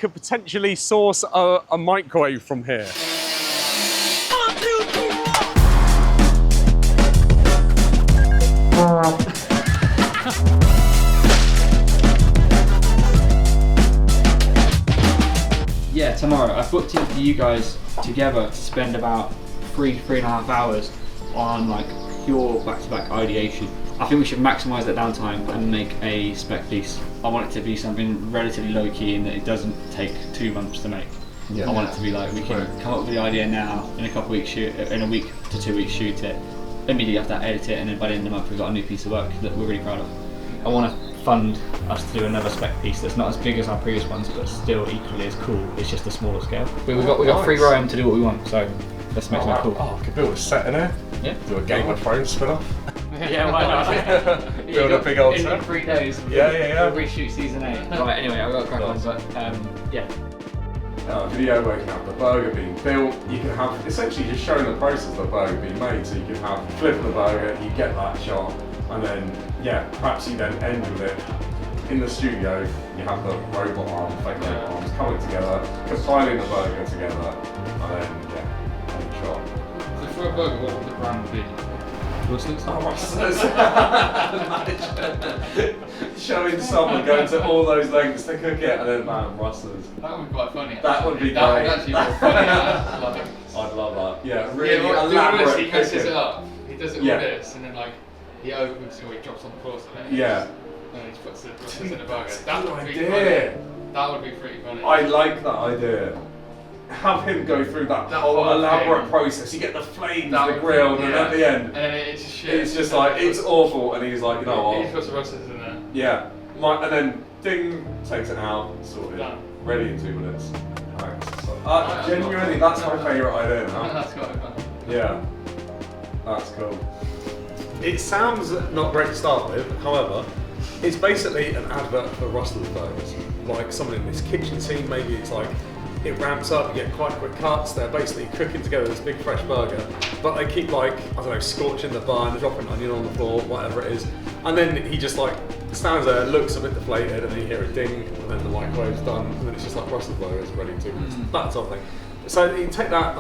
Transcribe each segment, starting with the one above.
could potentially source a microwave from here. Yeah, tomorrow. I've booked in for you guys together to spend about 3.5 hours on like pure back-to-back ideation. I think we should maximise that downtime and make a spec piece. I want it to be something relatively low-key and that it doesn't take 2 months to make. I want it to be like we can come up with the idea now, in a week to 2 weeks shoot it, immediately after that edit it, and then by the end of the month we've got a new piece of work that we're really proud of. I want to fund us to do another spec piece that's not as big as our previous ones but still equally as cool. It's just a smaller scale. We've got free roam to do what we want, so let's make something cool. Oh, I could build a set in here. Yeah. Do a Game of Thrones spin-off. Yeah, why not? Build a big old set. In 3 days. Yeah. We'll reshoot season 8. Right, anyway, I've got to crack on, but yeah. Video where you can have the burger being built, you can have essentially just showing the process of the burger being made, so you can have flip the burger, you get that shot, and then perhaps you then end with it in the studio. You have the robot arms, fake robot arms coming together, compiling the burger together, and then end shot. So for a burger, what would the brand be? Rustlers? Oh, Rustlers. Showing someone going to all those lengths to cook it and then bam, Rustlers. That would be quite funny. That would be great. That would actually be funny. I'd love that. Yeah, really yeah, elaborate. He messes it up. He does it with Yeah. this and then like he opens it or he drops on the floor something. Yeah. And he just puts the Rustlers in a burger. That's a That good would be idea. funny. That would be pretty funny. I like that idea. Have him go through that whole elaborate process. You get the flames, the grill, and at the end, and then it's just shit. it's just like, it's awful, and he's like, you know He what? puts the Rustlers in there. Yeah. And then, ding, takes it out, sorted. Done. Ready in 2 minutes. Thanks. Genuinely, that's my favourite idea now. That's quite fun. Yeah. That's cool. It sounds not great to start with, however, it's basically an advert for Rustlers burgers. Like someone in this kitchen scene, maybe it's like, it ramps up, you get quite quick cuts, they're basically cooking together this big fresh burger, but they keep like, I don't know, scorching the bun, dropping onion on the floor, whatever it is, and then he just like stands there, looks a bit deflated, and then you hear a ding, and then the microwave's done, and then it's just like Rustlers burgers ready to, that sort of thing. So you take that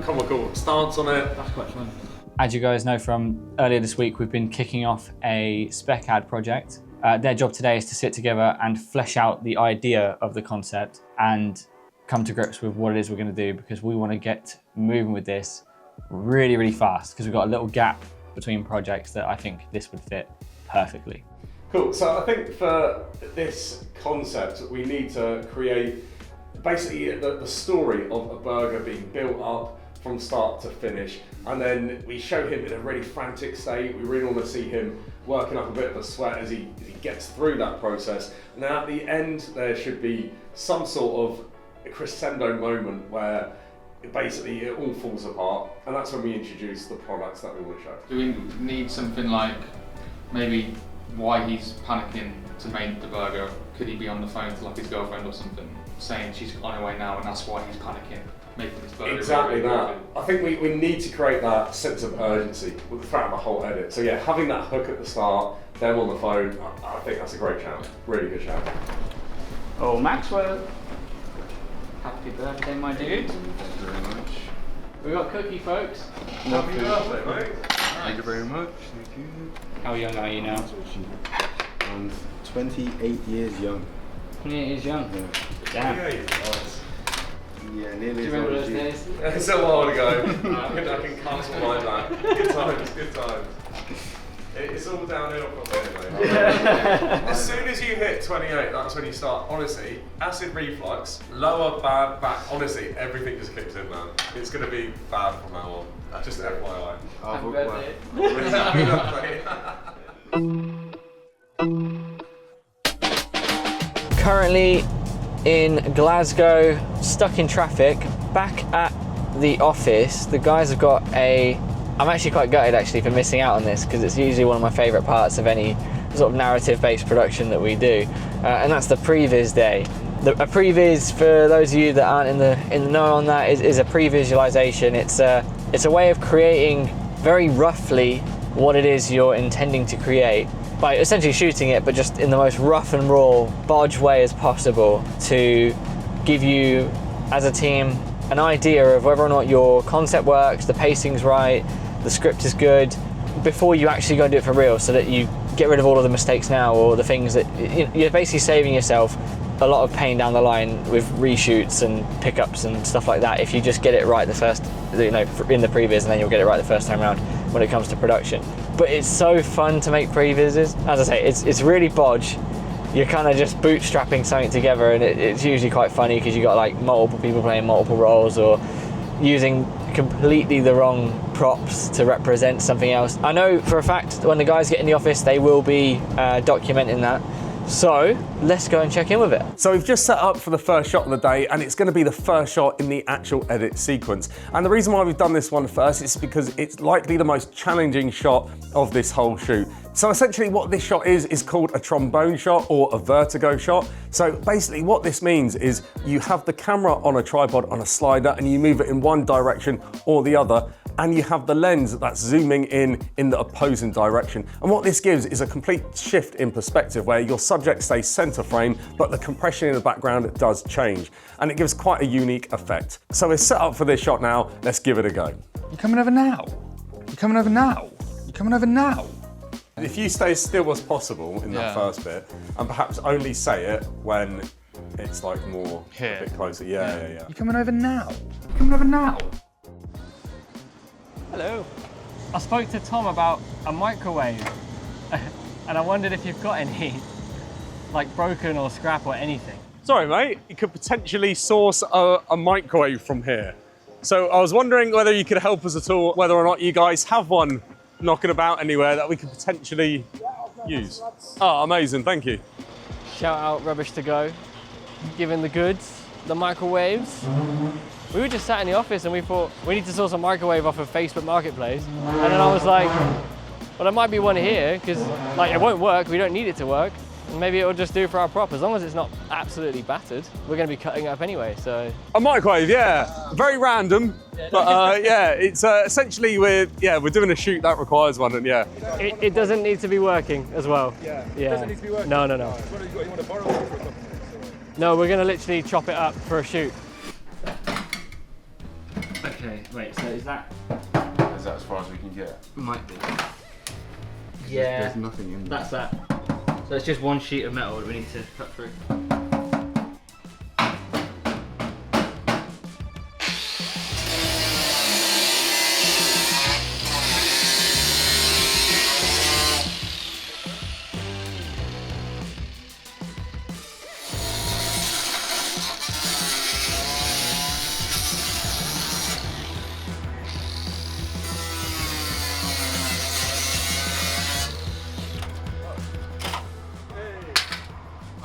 comical stance on it. That's quite fun. As you guys know from earlier this week, we've been kicking off a spec ad project. Their job today is to sit together and flesh out the idea of the concept and come to grips with what it is we're going to do, because we want to get moving with this really, really fast, because we've got a little gap between projects that I think this would fit perfectly. Cool, so I think for this concept, we need to create basically the story of a burger being built up from start to finish, and then we show him in a really frantic state. We really want to see him working up a bit of a sweat as he gets through that process. And then at the end, there should be some sort of a crescendo moment where basically it all falls apart, and that's when we introduce the products that we want to show. Do we need something like maybe why he's panicking to make the burger? Could he be on the phone to like his girlfriend or something, saying she's on her way now and that's why he's panicking, making this burger? Exactly that. I think we need to create that sense of urgency throughout the whole edit. So yeah, having that hook at the start, them on the phone, I think that's a great shout. Really good shout. Oh, Maxwell. Happy birthday, my dude. Thank you very much. We got cookie, folks. Happy birthday, mate. Thank you very much. Thank you. How young are you now? I'm 28 years young. 28 years young. Yeah. Damn. Yeah, Do nearly you as remember old those as you. days? It's a while ago. I can cancel like that. Good times, good times. It's all downhill from there, mate. As soon as you hit 28, that's when you start, honestly, acid reflux, lower bad back, honestly, everything just kicks in, man. It's going to be bad from now on. Just FYI. Happy birthday. Currently in Glasgow, stuck in traffic, back at the office. The guys have got I'm actually quite gutted actually for missing out on this, because it's usually one of my favourite parts of any sort of narrative-based production that we do, and that's the previs day. A previs, for those of you that aren't in the know on that, is a pre-visualization. It's a way of creating very roughly what it is you're intending to create by essentially shooting it, but just in the most rough and raw, bodge way as possible to give you, as a team, an idea of whether or not your concept works, the pacing's right, the script is good, before you actually go and do it for real, so that you get rid of all of the mistakes now, or the things that you're basically saving yourself a lot of pain down the line with reshoots and pickups and stuff like that if you just get it right the first, in the previs, and then you'll get it right the first time around when it comes to production. But it's so fun to make previses. As I say, it's really bodge. You're kind of just bootstrapping something together, and it's usually quite funny because you got like multiple people playing multiple roles, or using completely the wrong props to represent something else. I know for a fact when the guys get in the office, they will be documenting that. So let's go and check in with it. So we've just set up for the first shot of the day, and it's going to be the first shot in the actual edit sequence. And the reason why we've done this one first is because it's likely the most challenging shot of this whole shoot. So essentially what this shot is called a trombone shot or a vertigo shot. So basically what this means is you have the camera on a tripod on a slider, and you move it in one direction or the other, and you have the lens that's zooming in the opposing direction. And what this gives is a complete shift in perspective where your subject stays center frame, but the compression in the background does change. And it gives quite a unique effect. So we're set up for this shot now. Let's give it a go. You coming over now? You coming over now? You coming over now? If you stay as still as possible in that first bit, and perhaps only say it when it's like more Here. a bit closer. Yeah. You coming over now? You coming over now? Hello. I spoke to Tom about a microwave, and I wondered if you've got any, like broken or scrap or anything. Sorry, mate. You could potentially source a microwave from here. So I was wondering whether you could help us at all, whether or not you guys have one knocking about anywhere that we could potentially use. Oh, amazing. Thank you. Shout out Rubbish to Go, giving the goods, the microwaves. We were just sat in the office and we thought, we need to source a microwave off of Facebook Marketplace. And then I was like, well, there might be one here, because like it won't work, we don't need it to work. And maybe it'll just do for our prop, as long as it's not absolutely battered. We're gonna be cutting it up anyway, so. A microwave, yeah. Very random, but yeah, it's essentially we're doing a shoot that requires one, and yeah. It doesn't need to be working as well. Yeah. It doesn't need to be working? No. What have you got? You want to borrow it for something? No, we're gonna literally chop it up for a shoot. Okay, wait, so is that? Is that as far as we can get? Might be. Yeah. There's nothing in there. That's that. So it's just one sheet of metal that we need to cut through.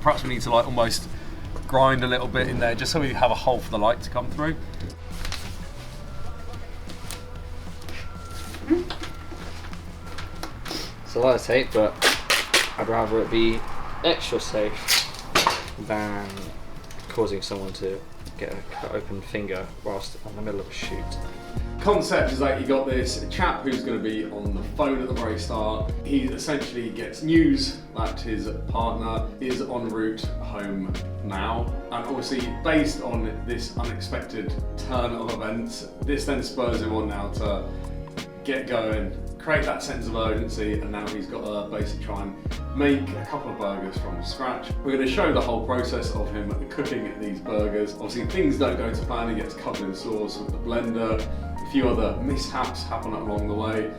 Perhaps we need to like almost grind a little bit in there just so we have a hole for the light to come through. It's a lot of tape, but I'd rather it be extra safe than causing someone to get a cut open finger whilst in the middle of a shoot. Concept is that you got this chap who's going to be on the phone at the very start. He essentially gets news that his partner is en route home now, and obviously based on this unexpected turn of events, this then spurs him on now to get going, create that sense of urgency, and now he's got to basically try and make a couple of burgers from scratch. We're going to show the whole process of him cooking these burgers. Obviously things don't go to plan, he gets covered in sauce with the blender, a few other mishaps happen along the way,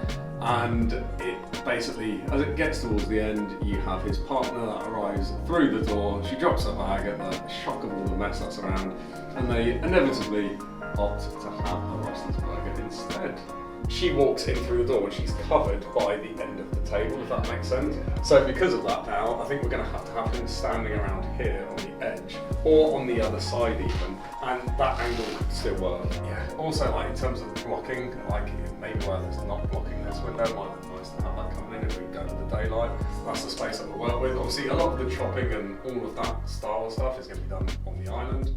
and it basically, as it gets towards the end, you have his partner that arrives through the door, she drops her bag at the shock of all the mess that's around, and they inevitably opt to have a Rustlers burger instead. She walks in through the door and she's covered by the end of the table, if that makes sense. So because of that now, I think we're going to have him standing around here on the edge, or on the other side even, and that angle could still work. Yeah. Also, like in terms of blocking, like maybe where there's not blocking this window, it might be nice to have that coming in if we go to the daylight. That's the space that we'll work with. Obviously, a lot of the chopping and all of that style stuff is going to be done on the island.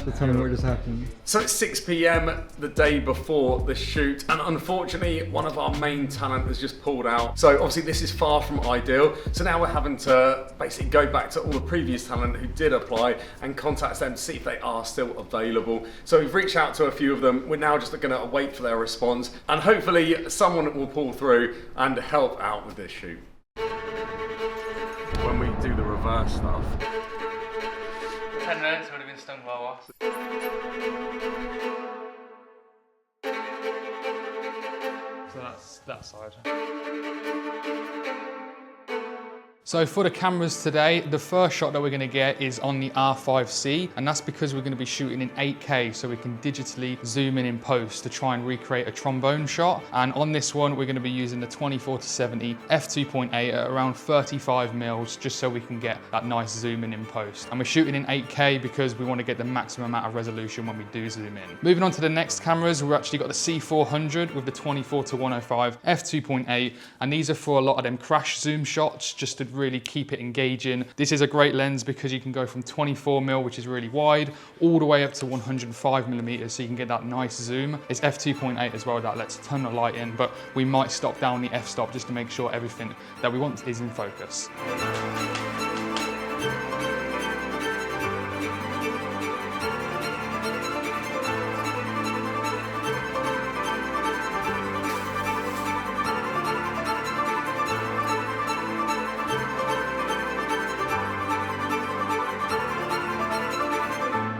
So tell me what just happened. So it's 6 p.m. the day before the shoot, and unfortunately one of our main talent has just pulled out. So obviously this is far from ideal. So now we're having to basically go back to all the previous talent who did apply and contact them to see if they are still available. So we've reached out to a few of them. We're now just going to wait for their response, and hopefully someone will pull through and help out with this shoot. When we do the reverse stuff. 10 minutes would have been stung by a wasp. So that's that side. So for the cameras today, the first shot that we're going to get is on the R5C, and that's because we're going to be shooting in 8K, so we can digitally zoom in post to try and recreate a trombone shot. And on this one, we're going to be using the 24-70 f2.8 at around 35 mils, just so we can get that nice zoom in post. And we're shooting in 8K because we want to get the maximum amount of resolution when we do zoom in. Moving on to the next cameras, we've actually got the C400 with the 24-105 f2.8, and these are for a lot of them crash zoom shots, just to really keep it engaging. This is a great lens because you can go from 24mm, which is really wide, all the way up to 105mm, so you can get that nice zoom. It's f2.8 as well, that lets a ton of light in, but we might stop down the f-stop just to make sure everything that we want is in focus.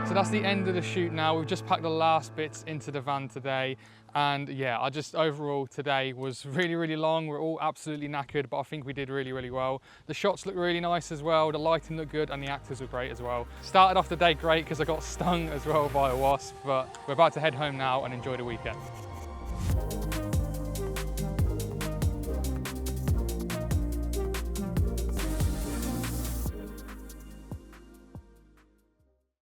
So that's the end of the shoot now. We've just packed the last bits into the van today. And yeah, overall today was really, really long. We're all absolutely knackered, but I think we did really, really well. The shots look really nice as well. The lighting looked good and the actors were great as well. Started off the day great because I got stung as well by a wasp, but we're about to head home now and enjoy the weekend.